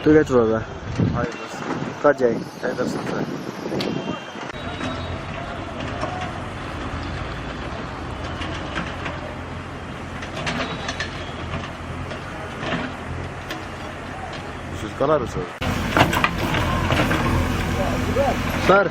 Tu geç orada. Hayırlısı. Kaç ay? Edersin sen. Süzkalar mı söylüyor? Sar.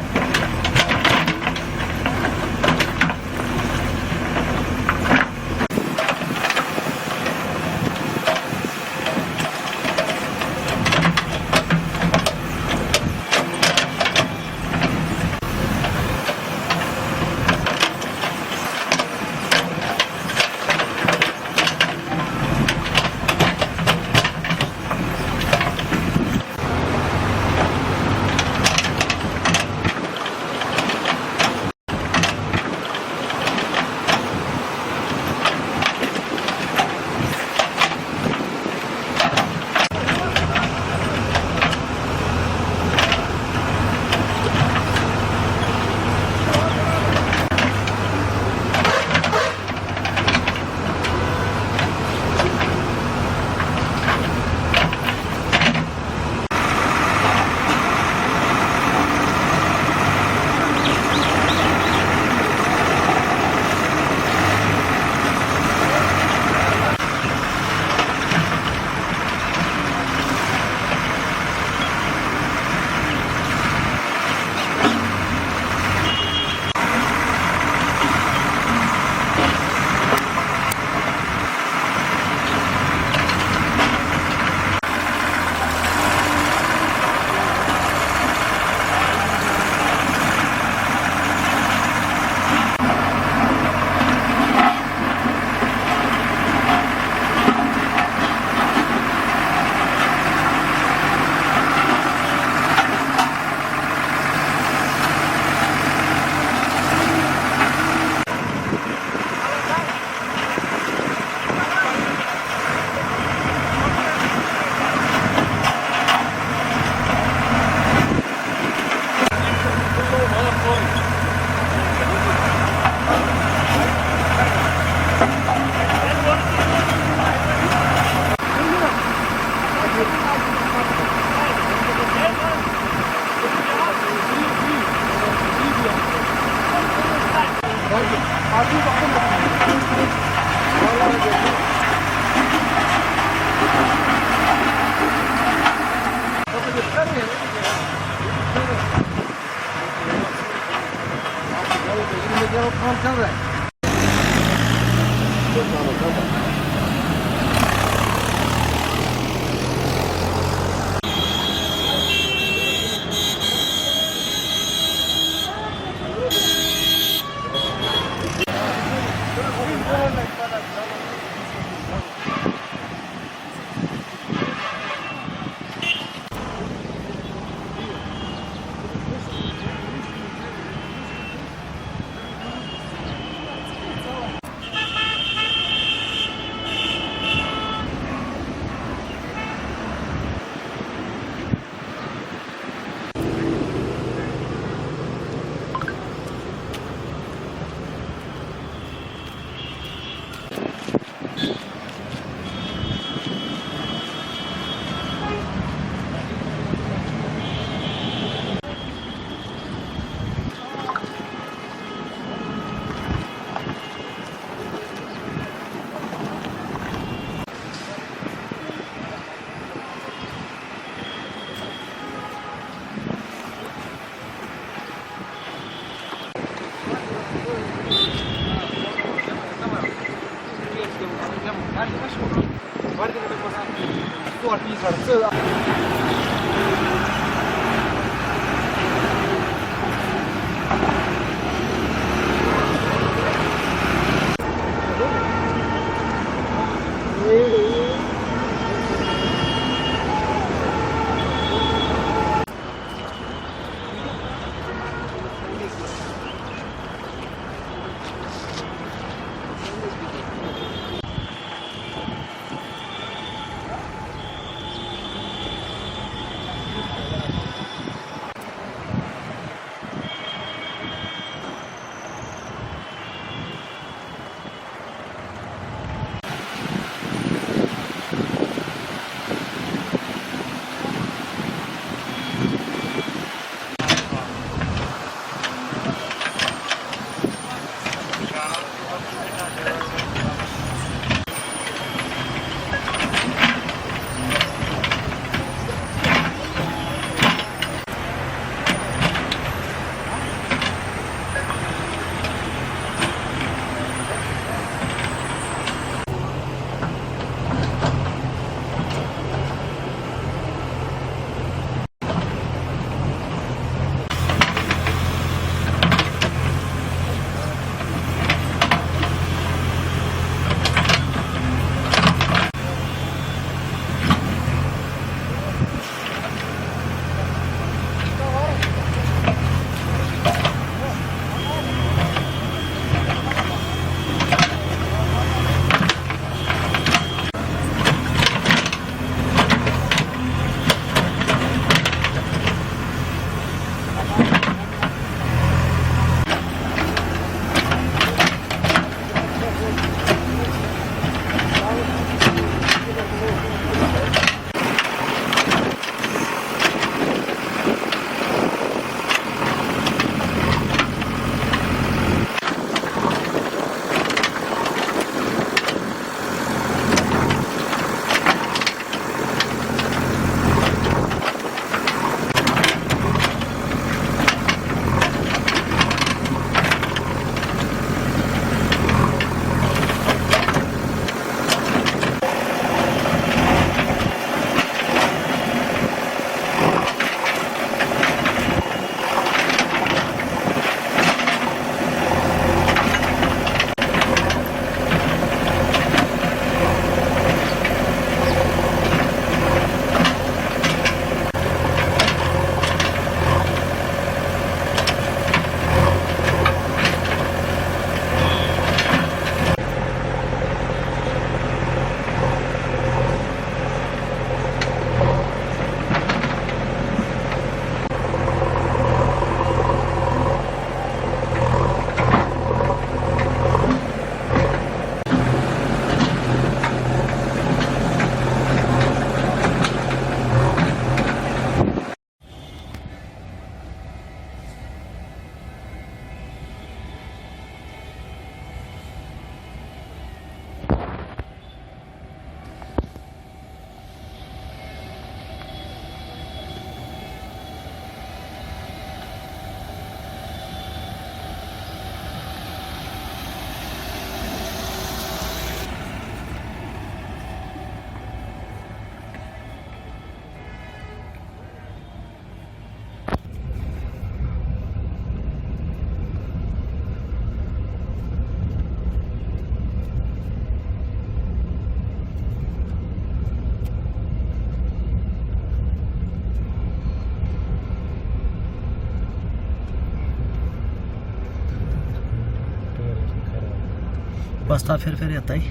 Pasta fer yatta hai.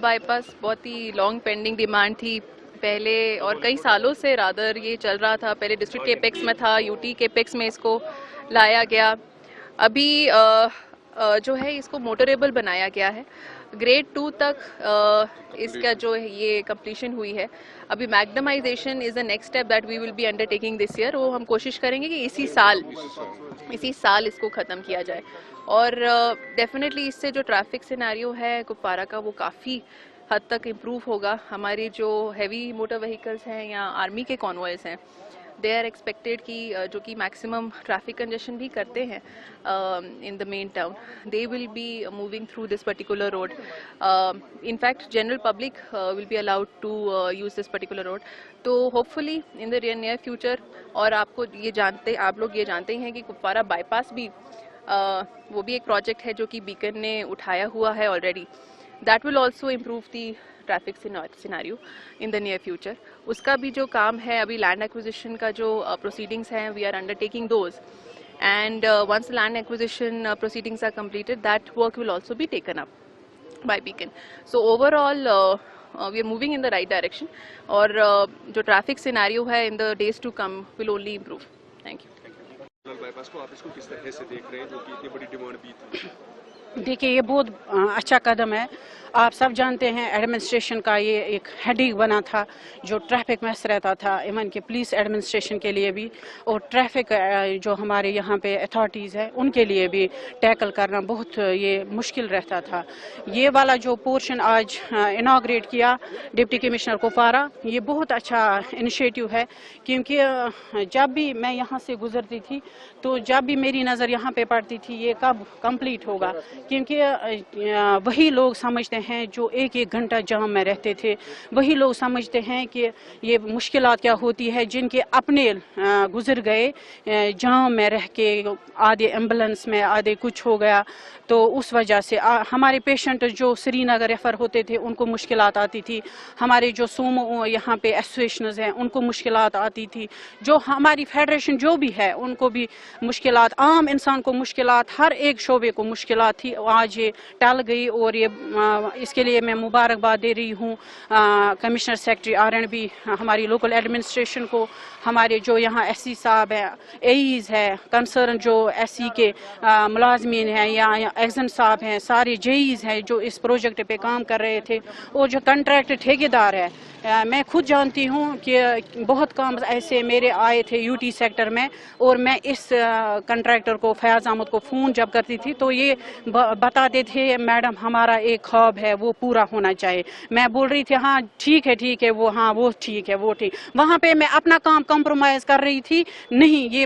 Bypass बहुत ही long pending demand थी पहले और कई सालों से रादर ये चल रहा था. पहले डिस्ट्रिक्ट केपेक्स में था, यूटी केपेक्स में इसको लाया गया. अभी जो है इसको मोटरेबल बनाया गया है. ग्रेड 2 तक इसका जो है ये कंप्लीशन हुई है. अभी मैग्नमाइजेशन is the next step that we will be undertaking this year. वो हम कोशिश करेंगे कि इसी साल इसको ख़त्म किया जाए. और डेफिनेटली इससे जो ट्रैफिक सिनेरियो है कुपवारा का वो काफ़ी हद तक इम्प्रूव होगा. हमारी जो हैवी मोटर व्हीकल्स हैं या आर्मी के कॉन्वॉयस हैं, दे आर एक्सपेक्टेड कि जो कि मैक्सिमम ट्रैफिक कंजेशन भी करते हैं in the main town, they will be moving through this particular road. In fact general public will be allowed to use this particular road. तो hopefully in the near future, और आप लोग ये जानते हैं कि कुपवारा बाईपास भी वो भी एक प्रोजेक्ट है जो कि बीकन ने उठाया हुआ है already. That will also improve the traffic scenario in the near future. उसका भी जो काम है, अभी लैंड एक्विजिशन का जो प्रोसीडिंग्स हैं, we are undertaking those. And once land acquisition proceedings are completed, that work will also be taken up by Beacon. So overall we are moving in the right direction. और जो traffic scenario है in the days to come will only improve. Thank you. Bypass को आप इसको किस तरह से देख रहे हैं, जो कि इतनी बड़ी डिमांड भी थी? देखिए, ये बहुत अच्छा कदम है. आप सब जानते हैं एडमिनिस्ट्रेशन का ये एक हेडेक बना था, जो ट्रैफिक मैस रहता था इवन कि पुलिस एडमिनिस्ट्रेशन के लिए भी, और ट्रैफिक जो हमारे यहाँ पे अथॉरिटीज़ है उनके लिए भी टैकल करना बहुत ये मुश्किल रहता था. ये वाला जो पोर्शन आज इनाग्रेट किया डिप्टी कमिश्नर कुपवारा, ये बहुत अच्छा इनिशिएटिव है. क्योंकि जब भी मैं यहाँ से गुजरती थी तो जब भी मेरी नज़र यहाँ पे पड़ती थी ये कब कंप्लीट होगा, क्योंकि वही लोग समझते हैं जो एक घंटा जाम में रहते थे, वही लोग समझते हैं कि ये मुश्किलात क्या होती है, जिनके अपने गुजर गए जाम में रह के, आधे एम्बुलेंस में, आधे कुछ हो गया. तो उस वजह से हमारे पेशेंट जो श्रीनगर रेफ़र होते थे उनको मुश्किलात आती थी. हमारे जो सोमो यहाँ पे एसोसिएशंस हैं उनको मुश्किलात आती थी. जो हमारी फेडरेशन जो भी है उनको भी मुश्किलात, आम इंसान को मुश्किलात, हर एक शोबे को मुश्किलात थी. आज ये टल गई और ये इसके लिए मैं मुबारकबाद दे रही हूँ कमिश्नर सेक्रेटरी RNB, हमारी लोकल एडमिनिस्ट्रेशन को, हमारे जो यहाँ SC साहब हैं, AEs है, कंसर्न जो SC के मुलाजमीन हैं या एग्जन साहब हैं, सारे JEs हैं जो इस प्रोजेक्ट पे काम कर रहे थे, और जो कंट्रैक्ट ठेकेदार है. मैं खुद जानती हूँ कि बहुत काम ऐसे मेरे आए थे UT सेक्टर में, और मैं इस कंट्रैक्टर को, फयाज अहमद को फ़ोन जब करती थी तो ये बताते थे, मैडम हमारा एक ख्वाब है वो पूरा होना चाहिए. मैं बोल रही थी हाँ ठीक है वो, हाँ वो ठीक है, वो ठीक. वहाँ पे मैं अपना काम कंप्रोमाइज़ कर रही थी, नहीं ये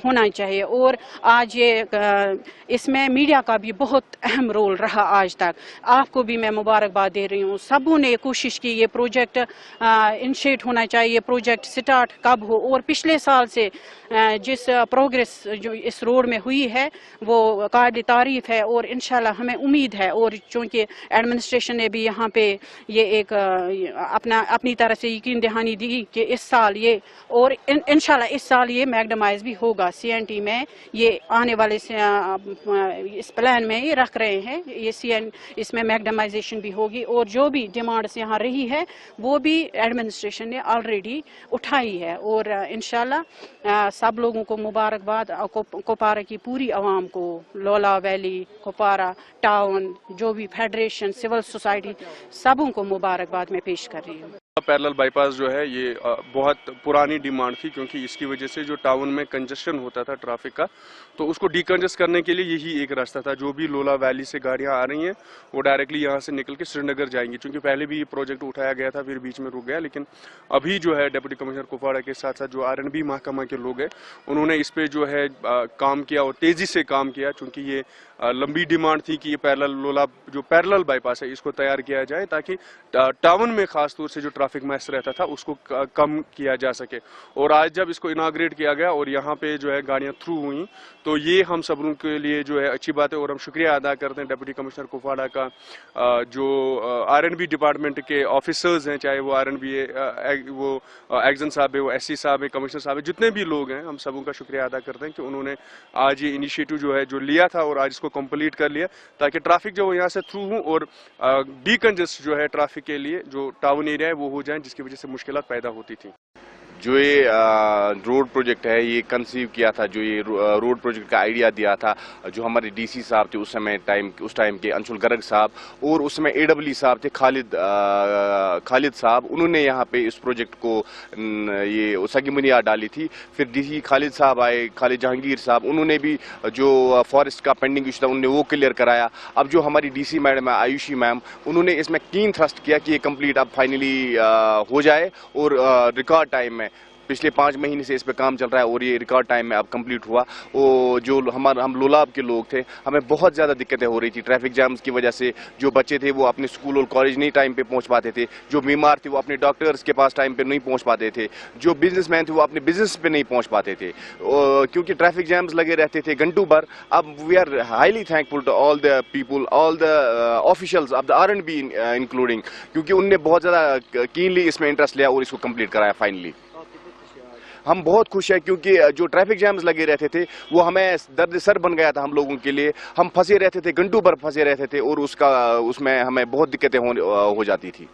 होना चाहिए. और आज ये इसमें मीडिया का भी बहुत अहम रोल रहा आज तक. आपको भी मैं मुबारकबाद दे रही हूँ. सबों ने कोशिश की ये प्रोजेक्ट इनिशिएट होना चाहिए, ये प्रोजेक्ट स्टार्ट कब हो. और पिछले साल से जिस प्रोग्रेस जो इस रोड में हुई है वो काबिल तारीफ है, और इंशाल्लाह हमें उम्मीद है. और चूँकि एडमिनिस्ट्रेशन ने भी यहाँ पे ये एक अपनी तरफ से यकीन दहानी दी कि इस साल ये, और इंशाल्लाह इस साल ये मैग्नमाइज भी होगा. CNT में ये आने वाले इस प्लान में ये रख रहे हैं, ये इसमें मैग्नमाइजेशन भी होगी. और जो भी डिमांड्स यहाँ रही है वो भी एडमिनिस्ट्रेशन ने ऑलरेडी उठाई है. और इंशाल्लाह सब लोगों को मुबारकबाद, कुपवारा की पूरी आवाम को, लोला वैली, कुपवारा टाउन, जो भी फेडरेशन, सिविल सोसाइटी, सबों को मुबारकबाद मैं पेश कर रही हूँ. पैरेलल बाईपास जो है ये बहुत पुरानी डिमांड थी, क्योंकि इसकी वजह से जो टाउन में कंजेशन होता था ट्रैफिक का, तो उसको डिकंजेस्ट करने के लिए यही एक रास्ता था। जो भी लोला वैली से गाड़ियां आ रही हैं वो डायरेक्टली यहाँ से निकल के श्रीनगर जाएंगी, क्योंकि पहले भी ये प्रोजेक्ट उठाया गया था, फिर बीच में रुक गया। लेकिन अभी जो है डिप्टी कमिश्नर कुपवाड़ा के साथ साथ जो R&B महकमा के लोग हैं, उन्होंने इस पे जो है काम किया और तेजी से काम किया, क्योंकि ये लंबी डिमांड थी कि ये पैरेलल बाईपास है इसको तैयार किया जाए, ताकि टाउन में खास तौर से जो ट्रैफिक मैस रहता था उसको कम किया जा सके। और आज जब इसको इनाग्रेट किया गया और यहाँ पे जो है गाड़ियाँ थ्रू हुई, तो ये हम सबों के लिए जो है अच्छी बात है। और हम शुक्रिया अदा करते हैं डिप्टी कमिश्नर कुपवाड़ा का, जो R&B डिपार्टमेंट के ऑफिसर्स हैं, चाहे वो R&B वो एक्जन साहब है, वो SC साहब है, कमिश्नर साहब है, जितने भी लोग हैं, हम सबों का शुक्रिया अदा करते हैं कि उन्होंने आज ये इनिशिएटिव जो है जो लिया था और आज इसको कंप्लीट कर लिया, ताकि ट्रैफिक जो यहाँ से थ्रू हो और डीकंजेस्ट जो है ट्रैफिक के लिए जो टाउन एरिया है वो हो जाए, जिसकी वजह से मुश्किलात पैदा होती थी। जो ये रोड प्रोजेक्ट है ये कंसीव किया था, जो ये रोड प्रोजेक्ट का आइडिया दिया था जो हमारे DC साहब थे उस टाइम के अंशुल गर्ग साहब, और उसमें AWE साहब थे खालिद साहब, उन्होंने यहाँ पे इस प्रोजेक्ट को ये उसकी बुनियाद डाली थी। फिर DC खालिद साहब आए, खालिद जहांगीर साहब, उन्होंने भी जो फॉरेस्ट का पेंडिंग इशू था उन्होंने वो क्लियर कराया। अब जो हमारी DC मैडम है आयुषी मैम, उन्होंने इसमें कीन थ्रस्ट किया कि ये कंप्लीट अब फाइनली हो जाए और रिकॉर्ड टाइम में, पिछले 5 महीने से इस पे काम चल रहा है और ये रिकॉर्ड टाइम में अब कंप्लीट हुआ। वो जो हम लोलाब के लोग थे, हमें बहुत ज़्यादा दिक्कतें हो रही थी ट्रैफिक जैम्स की वजह से। जो बच्चे थे वो अपने स्कूल और कॉलेज नहीं टाइम पे पहुंच पाते थे, जो बीमार थे वो अपने डॉक्टर्स के पास टाइम पे नहीं पहुंच पाते थे, जो बिजनेसमैन थे वो अपने बिजनेस पे नहीं पहुंच पाते थे, क्योंकि ट्रैफिक जैम्स लगे रहते थे घंटों भर। अब we are highly thankful to all the people, all the officials of the R&B including, क्योंकि उनने बहुत ज़्यादा कीनली इसमें इंटरेस्ट लिया और इसको कंप्लीट कराया फाइनली। हम बहुत खुश हैं, क्योंकि जो ट्रैफिक जैम्स लगे रहते थे वो हमें दर्द सर बन गया था हम लोगों के लिए। हम फंसे रहते थे, घंटों भर फंसे रहते थे और उसमें हमें बहुत दिक्कतें हो जाती थी।